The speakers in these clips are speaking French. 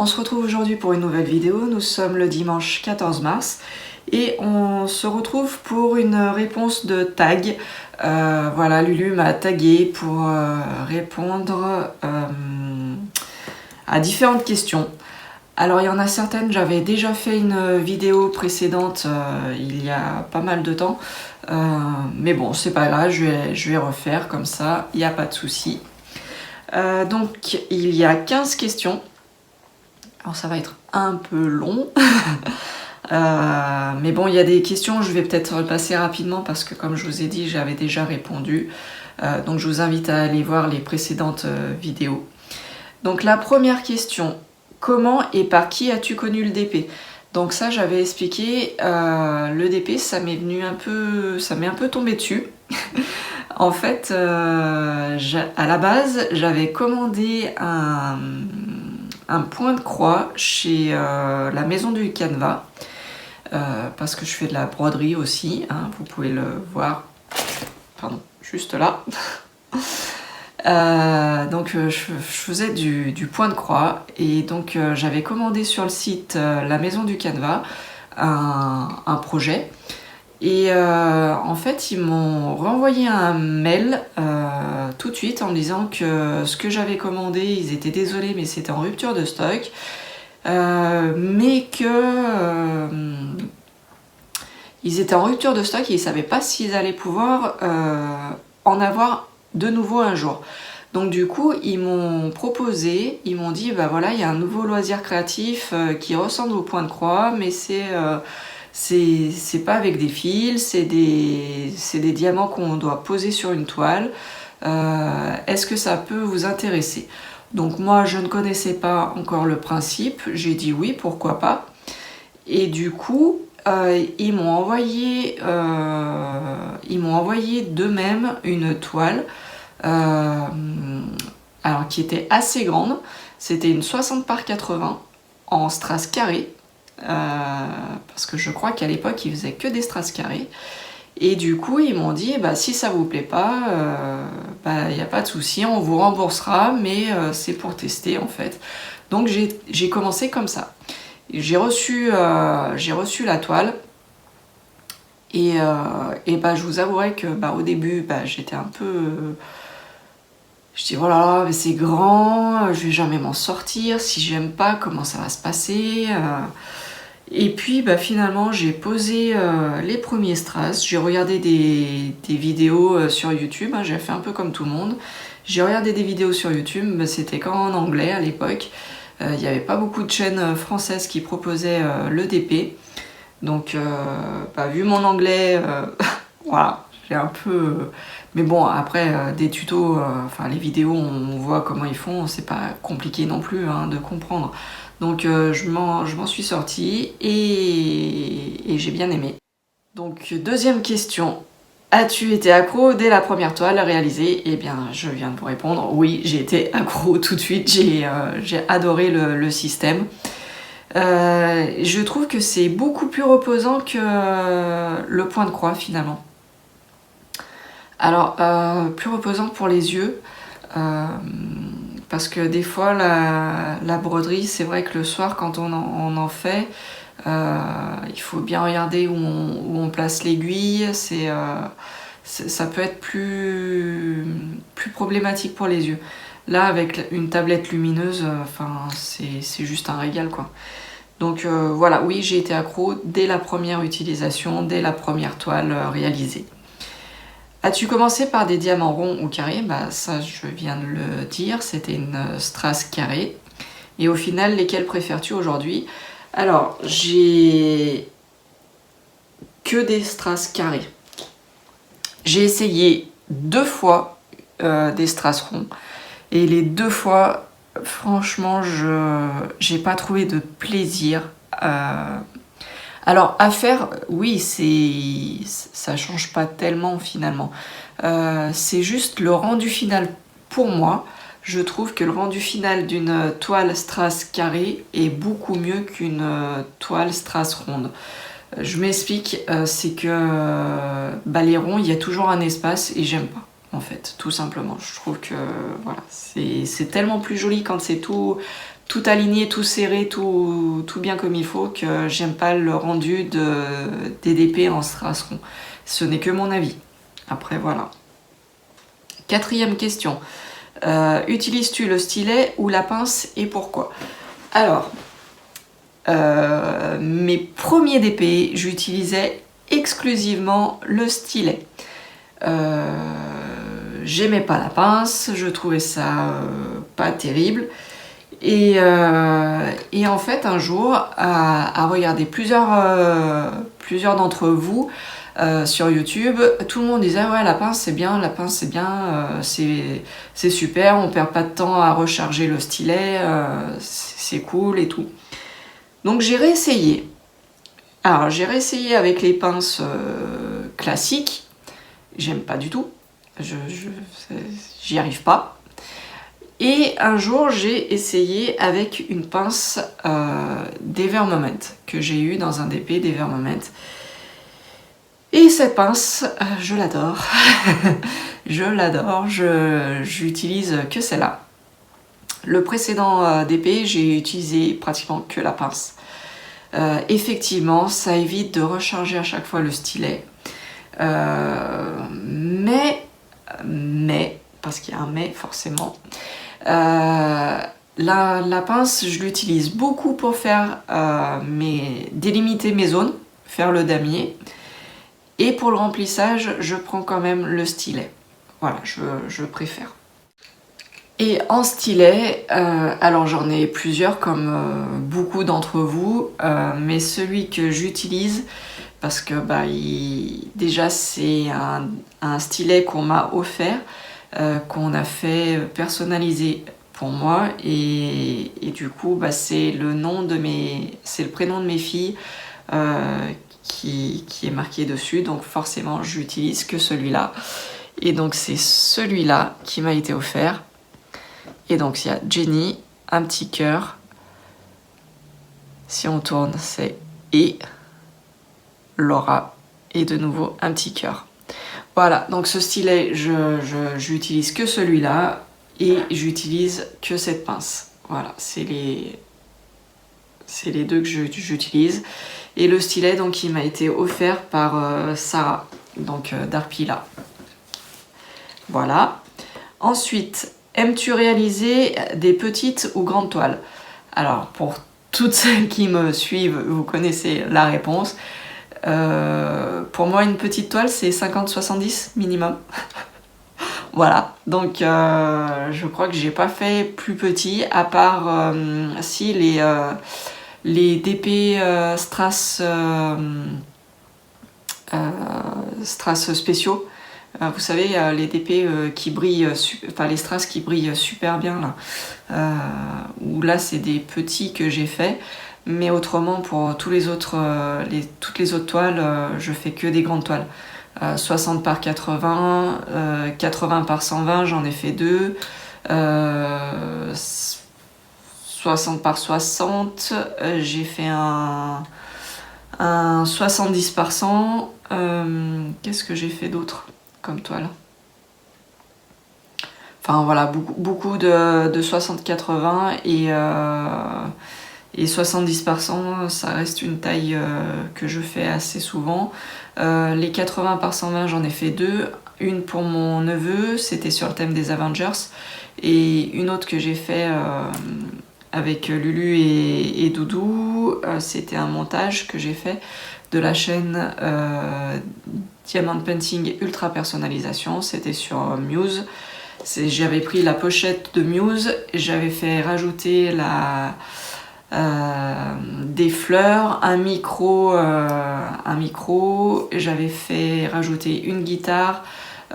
On se retrouve aujourd'hui pour une nouvelle vidéo. Nous sommes le dimanche 14 mars et on se retrouve pour une réponse de tag. Voilà, Lulu m'a tagué pour répondre à différentes questions. Alors il y en a certaines, j'avais déjà fait une vidéo précédente il y a pas mal de temps. Mais bon, c'est pas grave, je vais refaire comme ça, il n'y a pas de souci. Donc il y a 15 questions. Alors ça va être un peu long. Mais bon, il y a des questions, je vais peut-être passer rapidement parce que comme je vous ai dit, j'avais déjà répondu. Donc je vous invite à aller voir les précédentes vidéos. Donc la première question, comment et par qui as-tu connu le DP? Donc ça j'avais expliqué, le DP ça m'est un peu tombé dessus. En fait, à la base, j'avais commandé un point de croix chez la Maison du Canevas, parce que je fais de la broderie aussi, hein, vous pouvez le voir, pardon, juste là. Donc je faisais du point de croix et donc j'avais commandé sur le site la Maison du Canevas un projet. Et en fait, ils m'ont renvoyé un mail tout de suite en me disant que ce que j'avais commandé, ils étaient désolés, mais c'était en rupture de stock. Mais que ils étaient en rupture de stock et ils ne savaient pas s'ils allaient pouvoir en avoir de nouveau un jour. Donc du coup, ils m'ont proposé, ils m'ont dit, bah voilà, il y a un nouveau loisir créatif qui ressemble au point de croix, mais c'est pas avec des fils, c'est des diamants qu'on doit poser sur une toile. Est-ce que ça peut vous intéresser? Donc moi, je ne connaissais pas encore le principe. J'ai dit oui, pourquoi pas. Et du coup, ils m'ont envoyé d'eux-mêmes une toile alors qui était assez grande. C'était une 60 par 80 en strass carré. Parce que je crois qu'à l'époque ils faisaient que des strass carrés et du coup ils m'ont dit bah, si ça vous plaît pas bah, y a pas de souci, on vous remboursera, mais c'est pour tester en fait. Donc j'ai commencé comme ça. J'ai reçu la toile et bah, je vous avouerai que bah, au début bah, j'étais un peu je dis voilà, mais c'est grand, je vais jamais m'en sortir, si j'aime pas comment ça va se passer. Et puis bah, finalement j'ai posé les premiers strass, j'ai regardé des vidéos sur YouTube, hein, j'ai fait un peu comme tout le monde. J'ai regardé des vidéos sur YouTube, mais c'était qu'en anglais à l'époque. Il n'y avait pas beaucoup de chaînes françaises qui proposaient le DP. Donc bah, vu mon anglais, voilà, j'ai un peu... Mais bon, après des tutos, enfin les vidéos, on voit comment ils font, c'est pas compliqué non plus hein, de comprendre. Donc je m'en suis sortie et j'ai bien aimé. Donc deuxième question, as-tu été accro dès la première toile réalisée? Eh bien je viens de vous répondre, oui j'ai été accro tout de suite, j'ai adoré le système. Je trouve que c'est beaucoup plus reposant que le point de croix finalement. Alors plus reposant pour les yeux. Parce que des fois la broderie, c'est vrai que le soir quand on en fait, il faut bien regarder où on place l'aiguille, ça peut être plus problématique pour les yeux. Là avec une tablette lumineuse, c'est juste un régal quoi. Donc voilà, oui j'ai été accro dès la première utilisation, dès la première toile réalisée. As-tu commencé par des diamants ronds ou carrés? Bah ça je viens de le dire, c'était une strass carrée. Et au final, lesquels préfères-tu aujourd'hui? Alors, j'ai que des strass carrés. J'ai essayé 2 fois des strass ronds. Et les 2 fois, franchement, j'ai pas trouvé de plaisir. Alors à faire, oui, ça change pas tellement finalement. C'est juste le rendu final pour moi. Je trouve que le rendu final d'une toile strass carrée est beaucoup mieux qu'une toile strass ronde. Je m'explique, c'est que bah, les ronds, il y a toujours un espace et j'aime pas. En fait, tout simplement. Je trouve que voilà, c'est tellement plus joli quand c'est tout tout aligné, tout serré, tout bien comme il faut, que j'aime pas le rendu des DP en strass rond. Ce n'est que mon avis. Après, voilà. 4e question. Utilises-tu le stylet ou la pince et pourquoi? Alors, mes premiers DP, j'utilisais exclusivement le stylet. J'aimais pas la pince, je trouvais ça pas terrible. Et en fait, un jour, à regarder plusieurs d'entre vous sur YouTube, tout le monde disait ouais, la pince c'est bien, c'est super, on perd pas de temps à recharger le stylet, c'est cool et tout. Donc j'ai réessayé. Alors j'ai réessayé avec les pinces classiques, j'aime pas du tout, j'y arrive pas. Et un jour, j'ai essayé avec une pince d'Evermoment que j'ai eue dans un DP d'Evermoment. Et cette pince, je l'adore. Je l'adore, j'utilise que celle-là. Le précédent DP, j'ai utilisé pratiquement que la pince. Effectivement, ça évite de recharger à chaque fois le stylet. Mais, parce qu'il y a un mais forcément, la pince, je l'utilise beaucoup pour faire délimiter mes zones, faire le damier. Et pour le remplissage, je prends quand même le stylet. Voilà, je préfère. Et en stylet, alors j'en ai plusieurs comme beaucoup d'entre vous, mais celui que j'utilise, parce que déjà c'est un stylet qu'on m'a offert, qu'on a fait personnaliser pour moi, et du coup c'est le prénom de mes filles qui est marqué dessus, donc forcément j'utilise que celui-là. Et donc c'est celui-là qui m'a été offert. Et donc il y a Jenny, un petit cœur. Si on tourne, c'est et Laura, et de nouveau un petit cœur. Voilà, donc ce stylet, j'utilise que celui-là et j'utilise que cette pince. Voilà, c'est les deux que j'utilise. Et le stylet, donc, il m'a été offert par Sarah, donc d'Arpila. Voilà. Ensuite, aimes-tu réaliser des petites ou grandes toiles? Alors, pour toutes celles qui me suivent, vous connaissez la réponse. Pour moi, une petite toile, c'est 50-70 minimum. Voilà, donc je crois que j'ai pas fait plus petit, à part si les DP strass spéciaux. Vous savez, les DP qui brillent, les strass qui brillent super bien là. Où là, c'est des petits que j'ai fait. Mais autrement, pour tous les autres, toutes les autres toiles, je fais que des grandes toiles. 60 par 80, 80 par 120, j'en ai fait 2. 60 par 60, j'ai fait un 70 par 100. Qu'est-ce que j'ai fait d'autre comme toile? Enfin voilà, beaucoup de 60-80 et 70 par 100, ça reste une taille que je fais assez souvent. Les 80 par 120, j'en ai fait 2. Une pour mon neveu, c'était sur le thème des Avengers. Et une autre que j'ai fait avec Lulu et Doudou, c'était un montage que j'ai fait de la chaîne Diamond Painting Ultra Personnalisation. C'était sur Muse. J'avais pris la pochette de Muse, j'avais fait rajouter des fleurs, un micro, j'avais fait rajouter une guitare,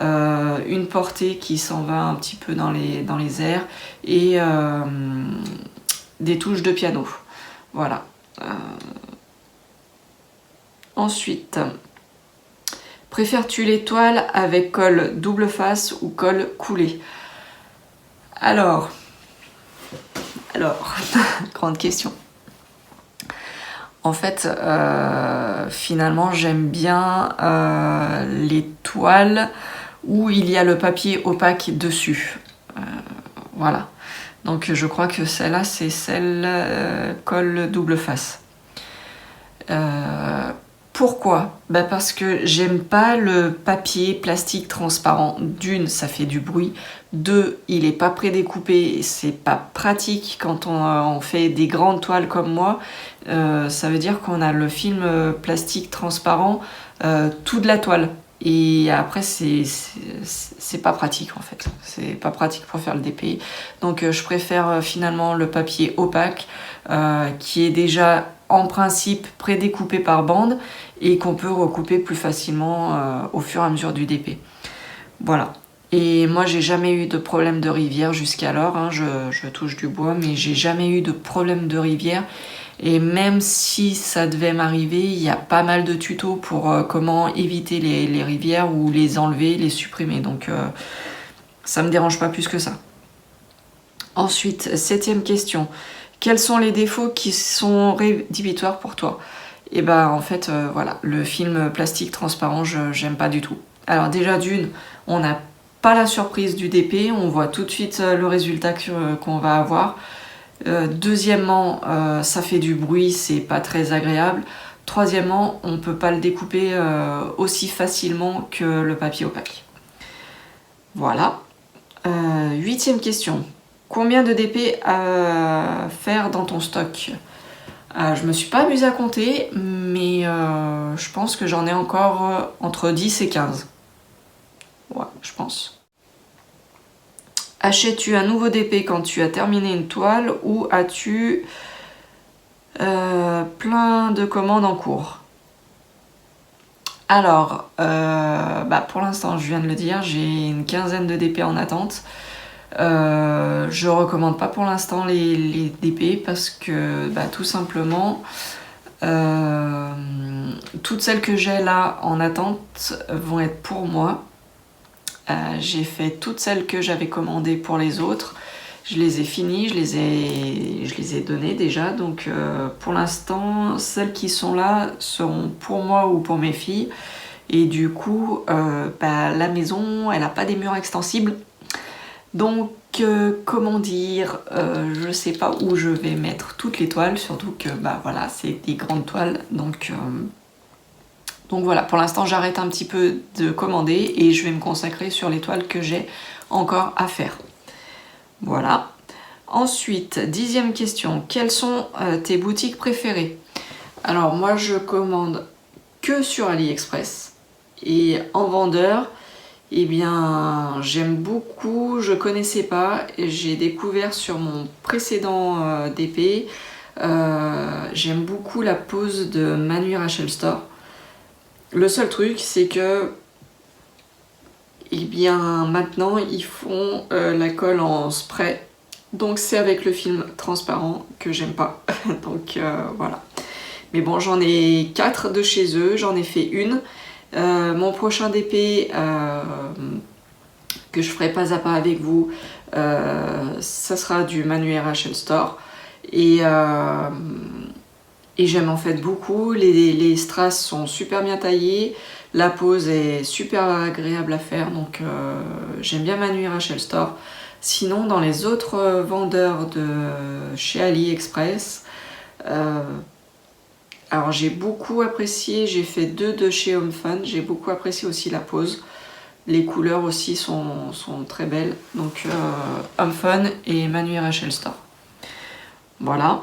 une portée qui s'en va un petit peu dans les airs et des touches de piano. Voilà. Ensuite, préfères-tu les toiles avec colle double face ou colle coulée? Alors, grande question. En fait, finalement, j'aime bien les toiles où il y a le papier opaque dessus. Voilà. Donc je crois que celle-là, c'est celle colle double face. Pourquoi? Parce que j'aime pas le papier plastique transparent. D'une, ça fait du bruit. Deux, il est pas prédécoupé, c'est pas pratique quand on fait des grandes toiles comme moi. Ça veut dire qu'on a le film plastique transparent tout de la toile. Et après, c'est pas pratique en fait. C'est pas pratique pour faire le DP. Donc je préfère finalement le papier opaque qui est déjà en principe prédécoupé par bande et qu'on peut recouper plus facilement au fur et à mesure du DP. Voilà. Et moi, j'ai jamais eu de problème de rivière jusqu'alors. Hein. Je touche du bois, mais j'ai jamais eu de problème de rivière. Et même si ça devait m'arriver, il y a pas mal de tutos pour comment éviter les rivières ou les enlever, les supprimer. Donc ça me dérange pas plus que ça. Ensuite, 7e question. Quels sont les défauts qui sont rédhibitoires pour toi? Et en fait, voilà, le film plastique transparent, j'aime pas du tout. Alors déjà d'une, on n'a pas la surprise du DP, on voit tout de suite le résultat qu'on va avoir. Deuxièmement, ça fait du bruit, c'est pas très agréable. Troisièmement, on peut pas le découper aussi facilement que le papier opaque. Voilà. 8e question. Combien de DP à faire dans ton stock? Je me suis pas amusée à compter, mais je pense que j'en ai encore entre 10 et 15. Ouais, je pense. Achètes-tu un nouveau DP quand tu as terminé une toile ou as-tu plein de commandes en cours? Alors, pour l'instant, je viens de le dire, j'ai une quinzaine de DP en attente. Je recommande pas pour l'instant les DP parce que tout simplement toutes celles que j'ai là en attente vont être pour moi. J'ai fait toutes celles que j'avais commandées pour les autres, je les ai finies, je les ai données déjà, donc pour l'instant celles qui sont là seront pour moi ou pour mes filles, et du coup la maison elle n'a pas des murs extensibles. Donc, comment dire, je sais pas où je vais mettre toutes les toiles, surtout que voilà, c'est des grandes toiles. Donc voilà, pour l'instant, j'arrête un petit peu de commander et je vais me consacrer sur les toiles que j'ai encore à faire. Voilà. Ensuite, 10e question, quelles sont tes boutiques préférées? Alors, moi, je commande que sur AliExpress et en vendeur. Eh bien, j'aime beaucoup, je connaissais pas, j'ai découvert sur mon précédent DP, j'aime beaucoup la pose de Manu Rachel Store. Le seul truc, c'est que, maintenant, ils font la colle en spray, donc c'est avec le film transparent que j'aime pas, donc voilà. Mais bon, j'en ai 4 de chez eux, j'en ai fait une. Mon prochain DP que je ferai pas à pas avec vous, ça sera du Manu Rachel Store et j'aime en fait beaucoup, les strass sont super bien taillés, la pose est super agréable à faire, donc j'aime bien Manu Rachel Store. Sinon dans les autres vendeurs de chez AliExpress, alors j'ai beaucoup apprécié, j'ai fait 2 de chez Home Fun, j'ai beaucoup apprécié aussi la pose. Les couleurs aussi sont très belles. Donc Home Fun et Manu Rachel Store. Voilà.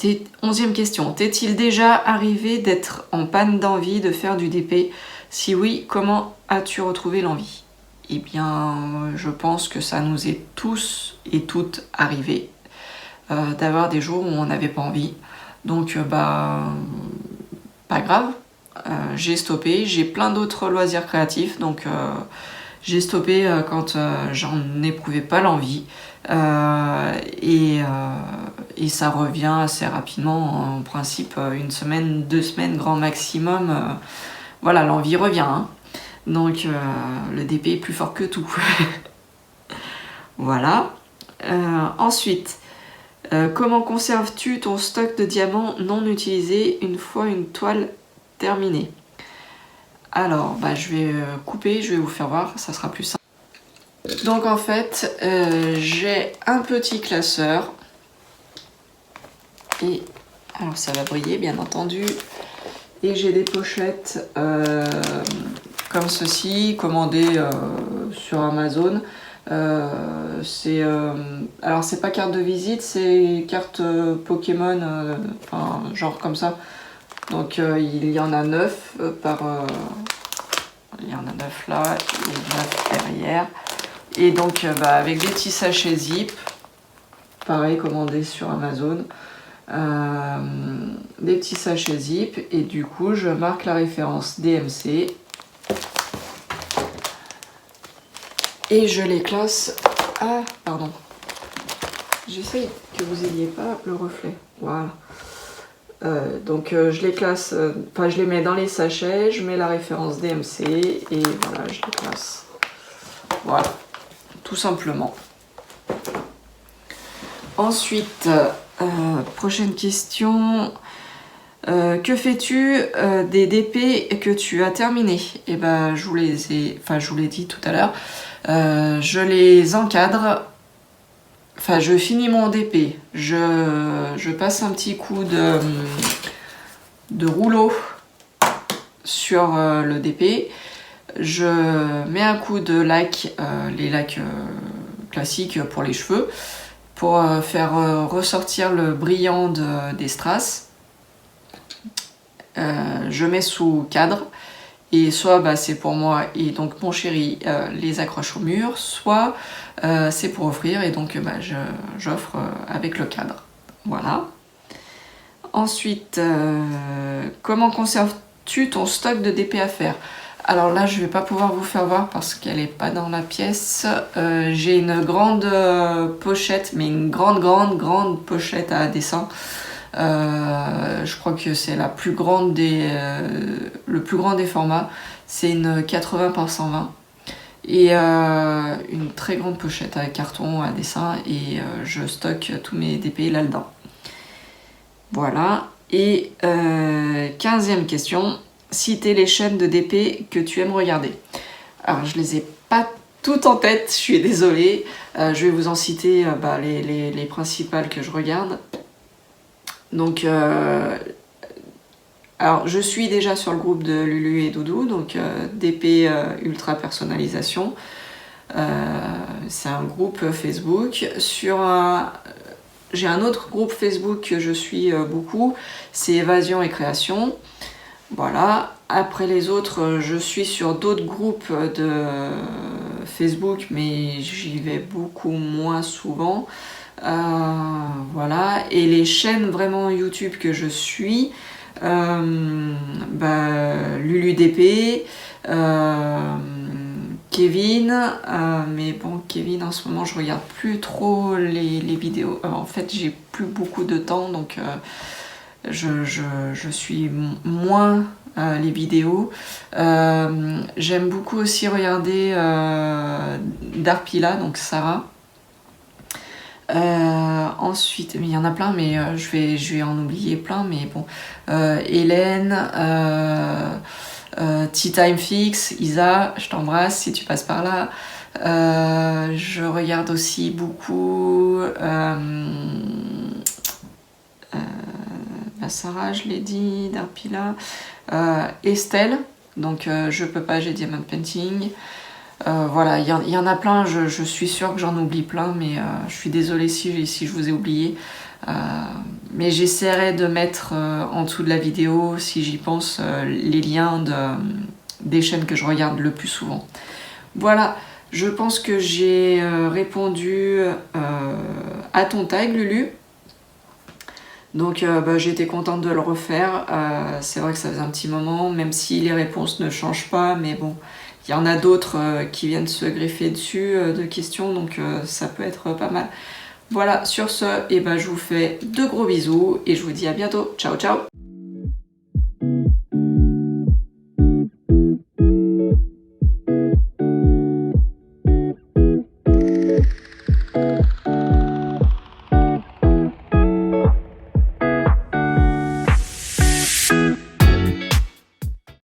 11e question. T'est-il déjà arrivé d'être en panne d'envie de faire du DP? Si oui, comment as-tu retrouvé l'envie? Eh bien, je pense que ça nous est tous et toutes arrivé d'avoir des jours où on n'avait pas envie. Donc, pas grave, j'ai stoppé. J'ai plein d'autres loisirs créatifs, donc j'ai stoppé quand j'en éprouvais pas l'envie. Et ça revient assez rapidement, en principe, 1 semaine, 2 semaines, grand maximum. Voilà, l'envie revient. Hein. Donc, le DP est plus fort que tout. Voilà. Ensuite... comment conserves-tu ton stock de diamants non utilisés une fois une toile terminée? Alors, je vais couper, je vais vous faire voir, ça sera plus simple. Donc en fait, j'ai un petit classeur. Et alors ça va briller bien entendu. Et j'ai des pochettes comme ceci, commandées sur Amazon. Alors c'est pas carte de visite, c'est carte Pokémon, enfin genre comme ça. Donc il y en a 9 il y en a 9 là et 9 derrière. Et donc avec des petits sachets zip, pareil commandés sur Amazon. Des petits sachets zip et du coup je marque la référence DMC et je les classe. Ah pardon, j'essaye que vous n'ayez pas le reflet, voilà. Donc je les classe, je les mets dans les sachets, je mets la référence DMC et voilà, je les classe, voilà, tout simplement. Ensuite, prochaine question. Que fais-tu des DP que tu as terminés? Et ben, je vous l'ai dit tout à l'heure. Je les encadre. Enfin, je finis mon DP. Je passe un petit coup de rouleau sur le DP. Je mets un coup de lac, les lacs classiques pour les cheveux, pour faire ressortir le brillant des strass. Je mets sous cadre et soit c'est pour moi et donc mon chéri les accroche au mur, soit c'est pour offrir et donc j'offre avec le cadre. Voilà. Ensuite, comment conserves-tu ton stock de DP à faire? Alors là, je vais pas pouvoir vous faire voir parce qu'elle est pas dans la pièce. J'ai une grande pochette, mais une grande pochette à dessin. Je crois que c'est la plus grande le plus grand des formats. C'est une 80 par 120 et une très grande pochette à carton à dessin et je stocke tous mes DP là-dedans. Voilà. Et 15e question, citer les chaînes de DP que tu aimes regarder. Alors je les ai pas toutes en tête, je suis désolée. Je vais vous en citer les principales que je regarde. Donc, alors je suis déjà sur le groupe de Lulu et Doudou, donc DP Ultra Personnalisation. C'est un groupe Facebook. J'ai un autre groupe Facebook que je suis beaucoup, c'est Évasion et Création. Voilà. Après les autres, je suis sur d'autres groupes de Facebook, mais j'y vais beaucoup moins souvent. Voilà, et les chaînes vraiment YouTube que je suis, LuluDP, Kevin, mais bon, Kevin en ce moment je regarde plus trop les vidéos. En fait, j'ai plus beaucoup de temps, donc je suis moins les vidéos. J'aime beaucoup aussi regarder Darpila, donc Sarah. Ensuite, mais il y en a plein, mais je vais en oublier plein, mais bon. Hélène, Tea Time Fix, Isa, je t'embrasse si tu passes par là. Je regarde aussi beaucoup Sarah, je l'ai dit, Darpila, Estelle, donc Je peux pas, j'ai Diamond Painting. Voilà, il y en a plein, je suis sûre que j'en oublie plein, mais je suis désolée si je vous ai oublié. Mais j'essaierai de mettre en dessous de la vidéo, si j'y pense, les liens des chaînes que je regarde le plus souvent. Voilà, je pense que j'ai répondu à ton tag, Lulu. Donc j'étais contente de le refaire. C'est vrai que ça faisait un petit moment, même si les réponses ne changent pas, mais bon, il y en a d'autres qui viennent se greffer dessus de questions, donc ça peut être pas mal. Voilà, sur ce, je vous fais de gros bisous et je vous dis à bientôt. Ciao, ciao!